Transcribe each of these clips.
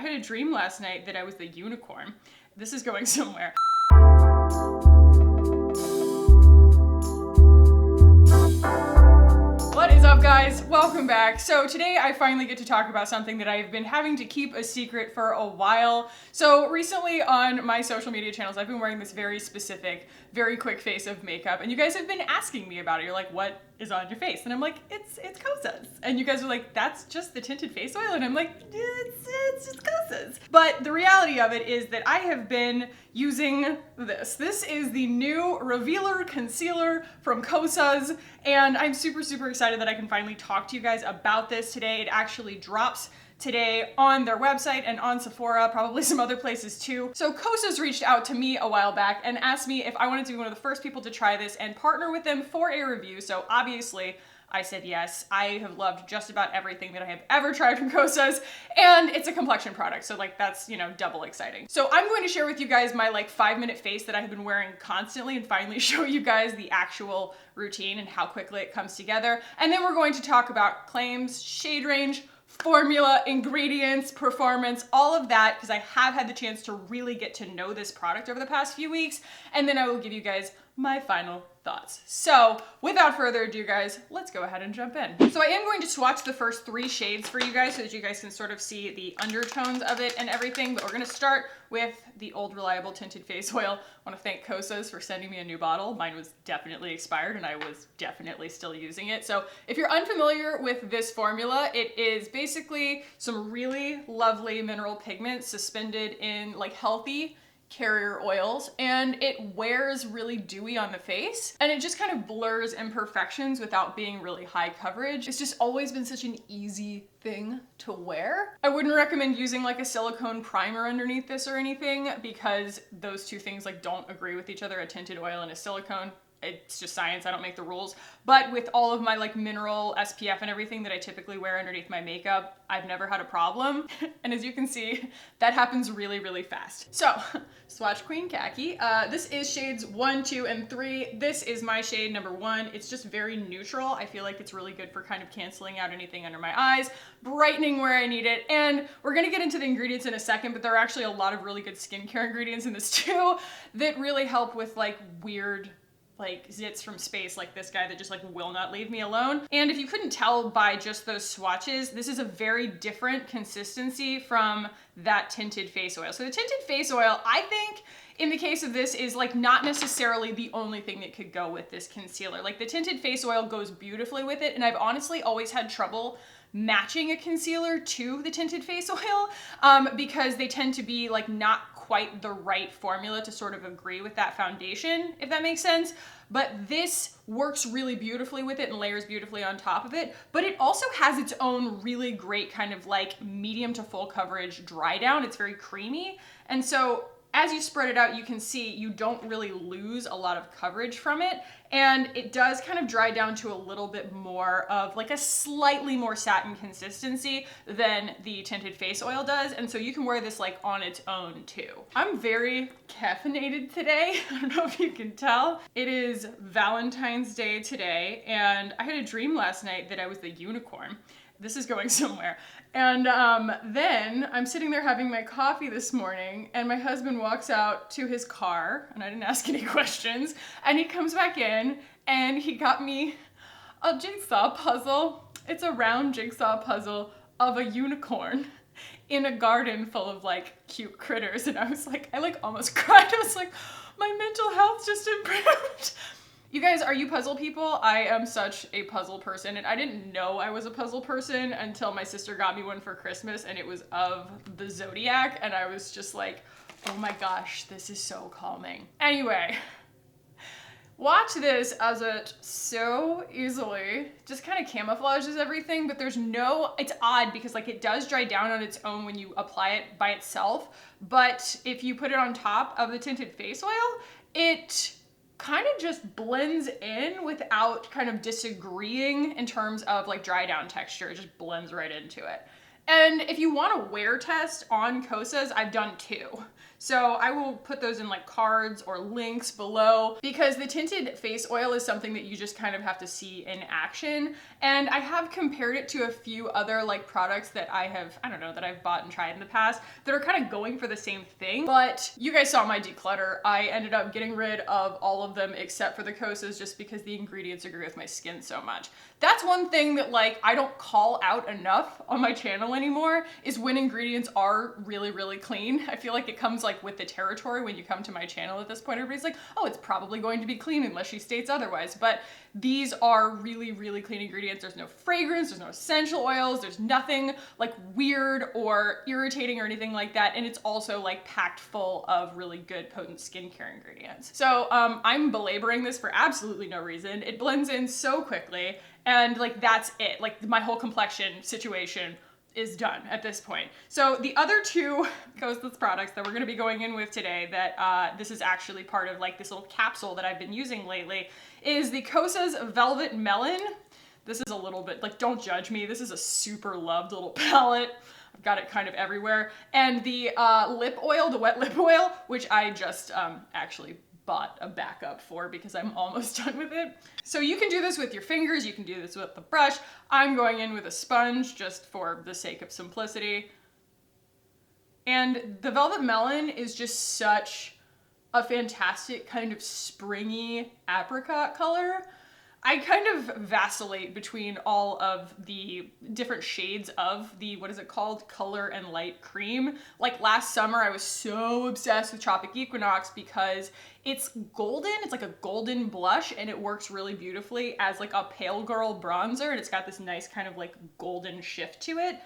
I had a dream last night that I was the unicorn. This is going somewhere. What is up, guys? Welcome back. So today I finally get to talk about something that I've been having to keep a secret for a while. So recently on my social media channels, I've been wearing this very specific, very quick face of makeup, and you guys have been asking me about it. You're like, what is on your face? And I'm like, it's Kosas. And you guys are like, that's just the tinted face oil? And I'm like, it's just Kosas. But the reality of it is that I have been using this. This is the new Revealer Concealer from Kosas, and I'm super excited that I can finally talk to you guys about this today. It actually drops today on their website and on Sephora, probably some other places too. So Kosas reached out to me a while back and asked me if I wanted to be one of the first people to try this and partner with them for a review. So obviously I said yes. I have loved just about everything that I have ever tried from Kosas, and it's a complexion product, so like that's, you know, double exciting. So I'm going to share with you guys my like 5-minute face that I have been wearing constantly and finally show you guys the actual routine and how quickly it comes together. And then we're going to talk about claims, shade range, formula, ingredients, performance, all of that, because I have had the chance to really get to know this product over the past few weeks, and then I will give you guys my final thoughts. So without further ado, guys, let's go ahead and jump in. So I am going to swatch the first 3 shades for you guys so that you guys can sort of see the undertones of it and everything, but we're gonna start with the old reliable tinted face oil. I wanna thank Kosas for sending me a new bottle. Mine was definitely expired and I was definitely still using it. So if you're unfamiliar with this formula, it is basically some really lovely mineral pigment suspended in like healthy carrier oils, and it wears really dewy on the face, and it just kind of blurs imperfections without being really high coverage. It's just always been such an easy thing to wear. I wouldn't recommend using like a silicone primer underneath this or anything, because those two things like don't agree with each other, a tinted oil and a silicone. It's just science, I don't make the rules. But with all of my like mineral SPF and everything that I typically wear underneath my makeup, I've never had a problem. And as you can see, that happens really fast. So, swatch Queen Kackie. This is shades 1, 2, and 3. This is my shade number 1. It's just very neutral. I feel like it's really good for kind of canceling out anything under my eyes, brightening where I need it. And we're gonna get into the ingredients in a second, but there are actually a lot of really good skincare ingredients in this too that really help with like weird like zits from space, like this guy that just like will not leave me alone. And if you couldn't tell by just those swatches, this is a very different consistency from that tinted face oil. So the tinted face oil, I think in the case of this, is like not necessarily the only thing that could go with this concealer. Like the tinted face oil goes beautifully with it, and I've honestly always had trouble matching a concealer to the tinted face oil because they tend to be like not quite the right formula to sort of agree with that foundation, if that makes sense. But this works really beautifully with it and layers beautifully on top of it, but it also has its own really great kind of like medium to full coverage dry down. It's very creamy, and so as you spread it out, you can see you don't really lose a lot of coverage from it, and it does kind of dry down to a little bit more of like a slightly more satin consistency than the tinted face oil does, and so you can wear this like on its own too. I'm very caffeinated today. I don't know if you can tell. It is Valentine's Day today, and I had a dream last night that I was the unicorn. This is going somewhere. And then I'm sitting there having my coffee this morning, and my husband walks out to his car, and I didn't ask any questions, and he comes back in and he got me a jigsaw puzzle. It's a round jigsaw puzzle of a unicorn in a garden full of like cute critters, and I was like, I like almost cried. I was like, my mental health just improved. You guys, are you puzzle people? I am such a puzzle person, and I didn't know I was a puzzle person until my sister got me one for Christmas, and it was of the Zodiac, and I was just like, oh my gosh, this is so calming. Anyway, watch this as it so easily just kind of camouflages everything, but there's no, it's odd because like it does dry down on its own when you apply it by itself, but if you put it on top of the tinted face oil, it kind of just blends in without kind of disagreeing in terms of like dry down texture. It just blends right into it. And if you want a wear test on Kosas, I've done 2. So I will put those in like cards or links below, because the tinted face oil is something that you just kind of have to see in action. And I have compared it to a few other like products that that I've bought and tried in the past that are kind of going for the same thing. But you guys saw my declutter. I ended up getting rid of all of them except for the Kosas, just because the ingredients agree with my skin so much. That's one thing that like I don't call out enough on my channel anymore, is when ingredients are really, really clean. I feel like it comes like with the territory when you come to my channel at this point. Everybody's like, oh, it's probably going to be clean unless she states otherwise. But these are really, really clean ingredients. There's no fragrance, there's no essential oils, there's nothing like weird or irritating or anything like that. And it's also like packed full of really good potent skincare ingredients. So I'm belaboring this for absolutely no reason. It blends in so quickly, and like that's it. Like my whole complexion situation is done at this point. So the other 2 Kosas products that we're gonna be going in with today, that this is actually part of like this little capsule that I've been using lately, is the Kosas Velvet Melon. This is a little bit, like, don't judge me, this is a super loved little palette. I've got it kind of everywhere. And the lip oil, the wet lip oil, which I just actually bought a backup for because I'm almost done with it. So you can do this with your fingers, you can do this with the brush. I'm going in with a sponge just for the sake of simplicity. And the Velvet Melon is just such a fantastic kind of springy apricot color. I kind of vacillate between all of the different shades of the, what is it called? Color and Light Cream. Like last summer, I was so obsessed with Tropic Equinox because it's golden. It's like a golden blush, and it works really beautifully as like a pale girl bronzer. And it's got this nice kind of like golden shift to it.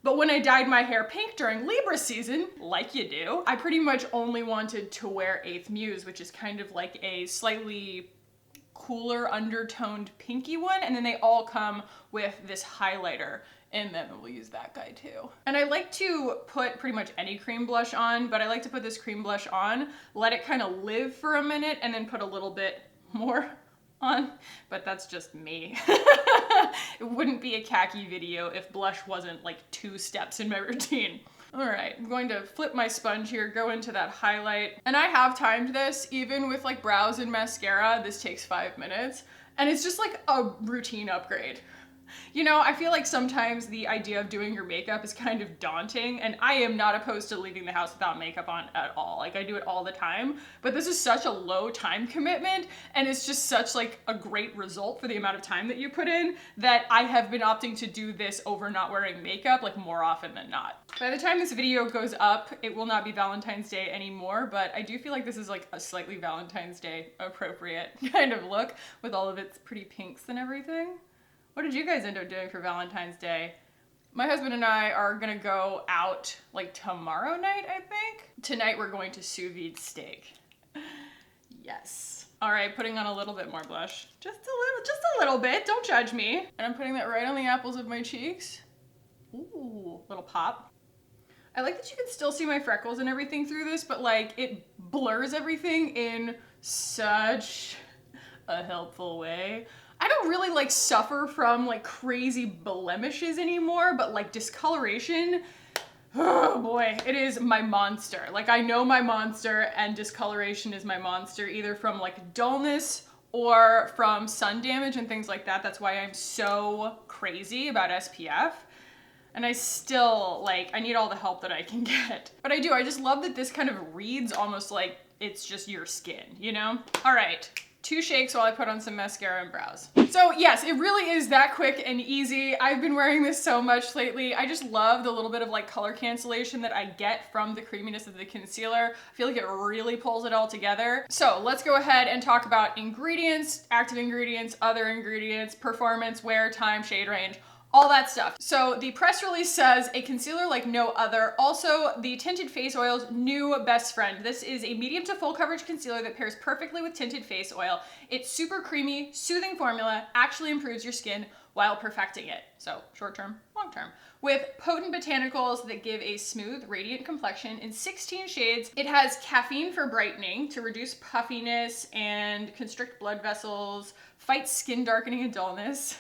But when I dyed my hair pink during Libra season, like you do, I pretty much only wanted to wear 8th Muse, which is kind of like a slightly cooler undertoned pinky one, and then they all come with this highlighter in them, and we'll use that guy too. And I like to put pretty much any cream blush on, but I like to put this cream blush on, let it kind of live for a minute, and then put a little bit more on, but that's just me. It wouldn't be a Kackie video if blush wasn't like 2 steps in my routine. All right, I'm going to flip my sponge here, go into that highlight. And I have timed this, even with like brows and mascara, this takes 5 minutes. And it's just like a routine upgrade. You know, I feel like sometimes the idea of doing your makeup is kind of daunting, and I am not opposed to leaving the house without makeup on at all. Like I do it all the time, but this is such a low time commitment, and it's just such like a great result for the amount of time that you put in, that I have been opting to do this over not wearing makeup like more often than not. By the time this video goes up, it will not be Valentine's Day anymore, but I do feel like this is like a slightly Valentine's Day appropriate kind of look with all of its pretty pinks and everything. What did you guys end up doing for Valentine's Day? My husband and I are gonna go out like tomorrow night, I think. Tonight we're going to sous vide steak. Yes. All right, putting on a little bit more blush. Just a little bit, don't judge me. And I'm putting that right on the apples of my cheeks. Ooh, little pop. I like that you can still see my freckles and everything through this, but like it blurs everything in such a helpful way. I don't really like suffer from like crazy blemishes anymore, but like discoloration, oh boy, it is my monster. Like I know my monster, and discoloration is my monster, either from like dullness or from sun damage and things like that. That's why I'm so crazy about SPF. And I still like, I need all the help that I can get. But I do, I just love that this kind of reads almost like it's just your skin, you know? All right. 2 shakes while I put on some mascara and brows. So yes, it really is that quick and easy. I've been wearing this so much lately. I just love the little bit of like color cancellation that I get from the creaminess of the concealer. I feel like it really pulls it all together. So let's go ahead and talk about ingredients, active ingredients, other ingredients, performance, wear, time, shade range, all that stuff. So the press release says a concealer like no other. Also, the Tinted Face Oil's new best friend. This is a medium to full coverage concealer that pairs perfectly with tinted face oil. It's super creamy, soothing formula, actually improves your skin while perfecting it. So short term, long term. With potent botanicals that give a smooth, radiant complexion in 16 shades. It has caffeine for brightening to reduce puffiness and constrict blood vessels, fight skin darkening and dullness.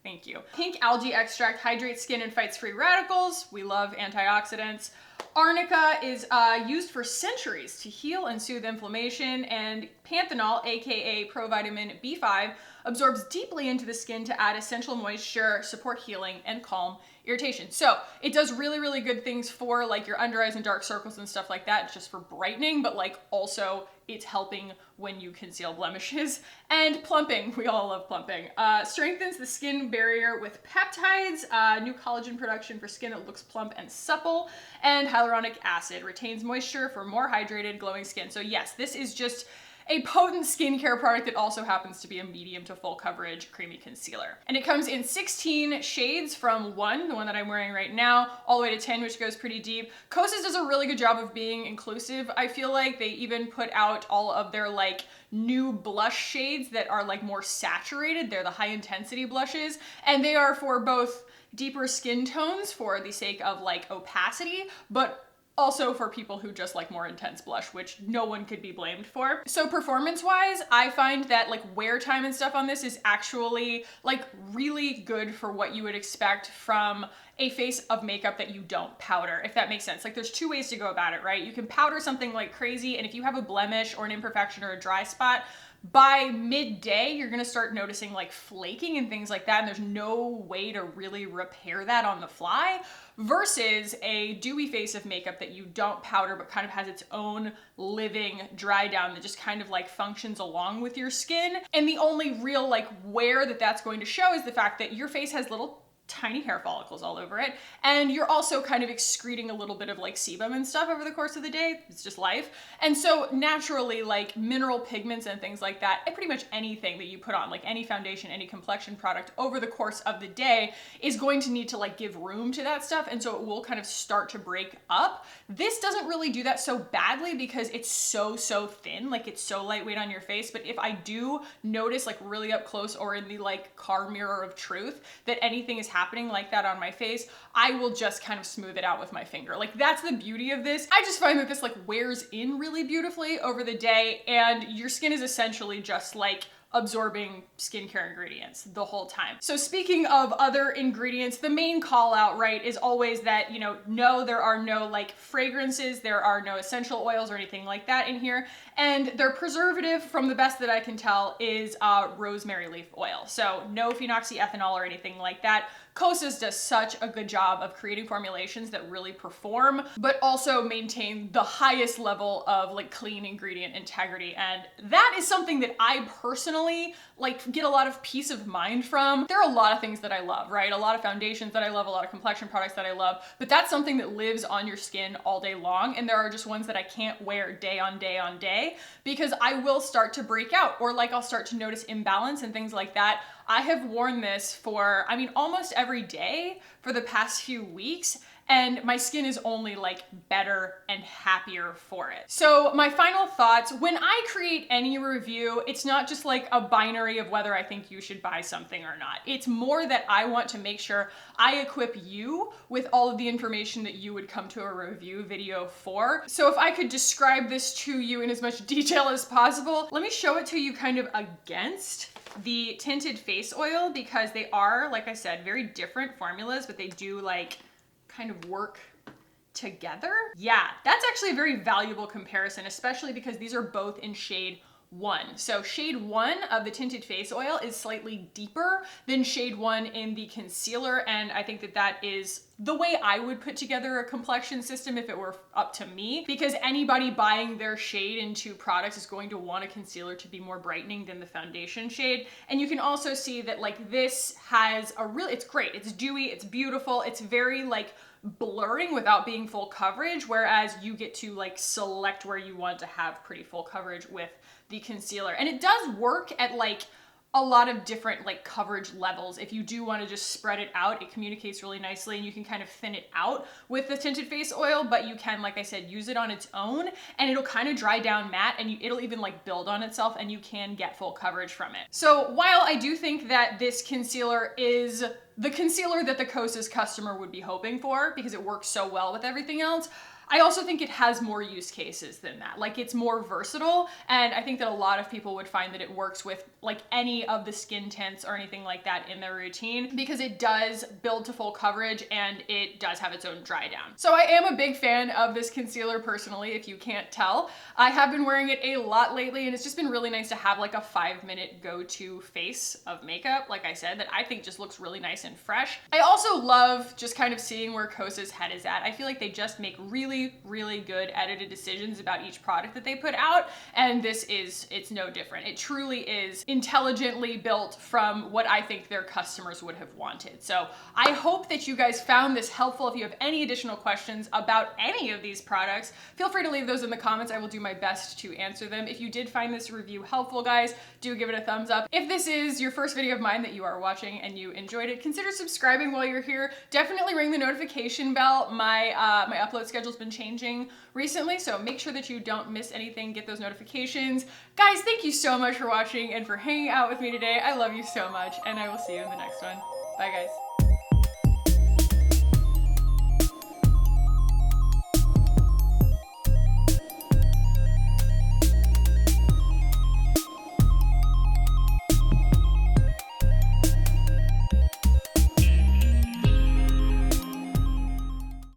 Thank you. Pink algae extract hydrates skin and fights free radicals. We love antioxidants. Arnica is used for centuries to heal and soothe inflammation, and panthenol, aka provitamin B5, absorbs deeply into the skin to add essential moisture, support healing, and calm irritation. So it does really, really good things for like your under eyes and dark circles and stuff like that, just for brightening, but like also it's helping when you conceal blemishes. And plumping, we all love plumping. Strengthens the skin barrier with peptides, new collagen production for skin that looks plump and supple, and hyaluronic acid retains moisture for more hydrated, glowing skin. So yes, this is just a potent skincare product that also happens to be a medium to full coverage creamy concealer. And it comes in 16 shades from 1, the one that I'm wearing right now, all the way to 10, which goes pretty deep. Kosas does a really good job of being inclusive. I feel like they even put out all of their like new blush shades that are like more saturated. They're the high intensity blushes, and they are for both deeper skin tones for the sake of like opacity, but also for people who just like more intense blush, which no one could be blamed for. So performance-wise, I find that like wear time and stuff on this is actually like really good for what you would expect from a face of makeup that you don't powder, if that makes sense. Like there's 2 ways to go about it, right? You can powder something like crazy, and if you have a blemish or an imperfection or a dry spot, by midday, you're gonna start noticing like flaking and things like that, and there's no way to really repair that on the fly, versus a dewy face of makeup that you don't powder but kind of has its own living dry down that just kind of like functions along with your skin. And the only real like wear that that's going to show is the fact that your face has little tiny hair follicles all over it, and you're also kind of excreting a little bit of like sebum and stuff over the course of the day. It's just life. And so naturally, like mineral pigments and things like that, and pretty much anything that you put on, like any foundation, any complexion product over the course of the day is going to need to like give room to that stuff, and so it will kind of start to break up. This doesn't really do that so badly because it's so thin, like it's so lightweight on your face. But if I do notice like really up close or in the like car mirror of truth that anything is happening like that on my face, I will just kind of smooth it out with my finger. Like that's the beauty of this. I just find that this like wears in really beautifully over the day, and your skin is essentially just like absorbing skincare ingredients the whole time. So speaking of other ingredients, the main call out, right, is always that, you know, no, there are no like fragrances, there are no essential oils or anything like that in here. And their preservative, from the best that I can tell, is rosemary leaf oil. So no phenoxyethanol or anything like that. Kosas does such a good job of creating formulations that really perform, but also maintain the highest level of like clean ingredient integrity. And that is something that I personally like get a lot of peace of mind from. There are a lot of things that I love, right? A lot of foundations that I love, a lot of complexion products that I love, but that's something that lives on your skin all day long. And there are just ones that I can't wear day on day on day because I will start to break out, or like I'll start to notice imbalance and things like that. I have worn this for, I mean, almost every day for the past few weeks, and my skin is only like better and happier for it. So my final thoughts, when I create any review, it's not just like a binary of whether I think you should buy something or not. It's more that I want to make sure I equip you with all of the information that you would come to a review video for. So if I could describe this to you in as much detail as possible, let me show it to you kind of against the Tinted face oil, because they are, like I said, very different formulas, but they do like kind of work together. Yeah, that's actually a very valuable comparison, especially because these are both in shade 1. So shade 1 of the Tinted face oil is slightly deeper than shade 1 in the concealer, and I think that that is the way I would put together a complexion system if it were up to me, because anybody buying their shade into products is going to want a concealer to be more brightening than the foundation shade. And you can also see that like this has a really, it's great, it's dewy, it's beautiful, it's very like blurring without being full coverage, whereas you get to like select where you want to have pretty full coverage with the concealer. And it does work at like a lot of different like coverage levels. If you do want to just spread it out, it communicates really nicely, and you can kind of thin it out with the Tinted face oil, but you can, like I said, use it on its own and it'll kind of dry down matte, and it'll even like build on itself, and you can get full coverage from it. So while I do think that this concealer is the concealer that the Kosas customer would be hoping for because it works so well with everything else, I also think it has more use cases than that. Like, it's more versatile, and I think that a lot of people would find that it works with like any of the skin tints or anything like that in their routine, because it does build to full coverage and it does have its own dry down. So I am a big fan of this concealer personally, if you can't tell. I have been wearing it a lot lately, and it's just been really nice to have like a 5-minute go-to face of makeup, like I said, that I think just looks really nice and fresh. I also love just kind of seeing where Kosas' head is at. I feel like they just make really, really good edited decisions about each product that they put out, and it's no different. It truly is intelligently built from what I think their customers would have wanted. So I hope that you guys found this helpful. If you have any additional questions about any of these products, feel free to leave those in the comments. I will do my best to answer them. If you did find this review helpful, guys, do give it a thumbs up. If this is your first video of mine that you are watching and you enjoyed it, consider subscribing while you're here. Definitely ring the notification bell. My upload schedule's been changing recently, so make sure that you don't miss anything. Get those notifications. Guys, thank you so much for watching and for hanging out with me today. I love you so much, and I will see you in the next one. Bye, guys.